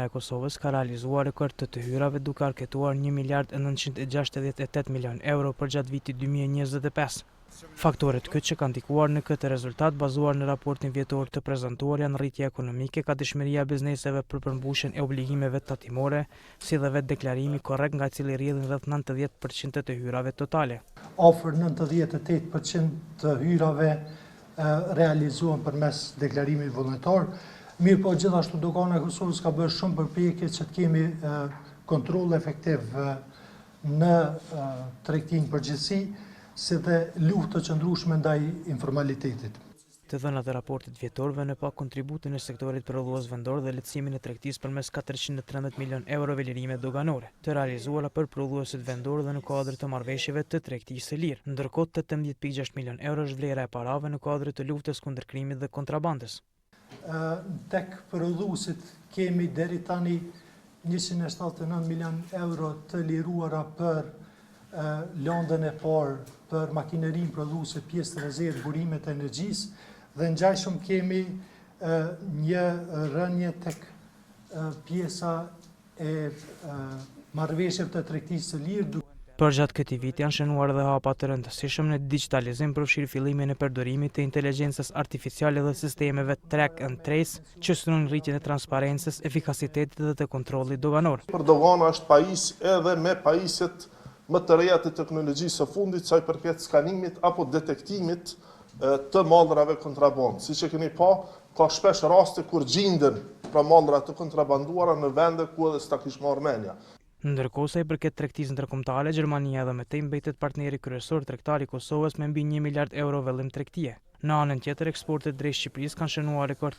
Qendra e Kosovës ka realizuar rekord të hyrave duke arketuar 1 miliard e 968 milion euro për gjatë vitit 2025. Faktorët këtë që kanë ndikuar në këtë rezultat bazuar në raportin vjetor të prezantuar janë rritja ekonomike, ka dëshmëria e bizneseve për përmbushjen e obligimeve tatimore, si dhe vetë deklarimi korrekt nga i cili rrjedhin rreth 90% të hyrave totale. Afër 98% të hyrave realizohen përmes deklarimit vullnetar. Mirë po gjithashtu Dogana e Kosovës ka bërë shumë përpjekje që të kemi kontroll efektiv në tregtinë përgjithësi, si dhe luftë të qëndrueshme ndaj informalitetit. Të dhënat e raportit vjetor vënë pa kontributin e sektorit prodhues vendor dhe lehtësimin e tregtisë përmes 413 milion euro lirime doganore, të realizuara për prodhuesit vendor dhe në kuadër të marrëveshjeve të tregtisë së lirë. Ndërkohë 18.6 milion euro është vlera e parave në kuadër të luftës kundër krimit dhe kontrabandës. Tek prodhuesit kemi deri tani 179 milion euro të liruara për lëndën e parë për makinerinë prodhuese pjesë të rezervë burimet e energjisë dhe ngjashëm kemi një rënje tek pjesa e marrëveshjeve të tregtisë së lirë. Përgjatë këtij viti janë shënuar dhe hapa të rëndësishëm në digitalizim përfshirë fillimin e përdorimit të inteligjencës artificiale dhe sistemeve track and trace që synojnë rritjen e transparencës, efikasitetit dhe të kontrollit doganor. Për dogana është pajisje edhe me pajisjet më të reja të teknologjisë së fundit, sa i përket skanimit apo detektimit të mallrave kontraband. Siç e keni pa, ka shpesh raste kur gjinden pra mallra të kontrabanduara në vende ku edhe s'ta kish marrë mendja. Ndërkohë sa i përket tregtisë ndërkombëtare, Gjermania edhe me të mbetet partneri kryesor tregtar i Kosovës me mbi 1 miliard euro vellim tregtie. Në anën tjetër, eksportet drejt Shqipërisë kanë shënuar rekord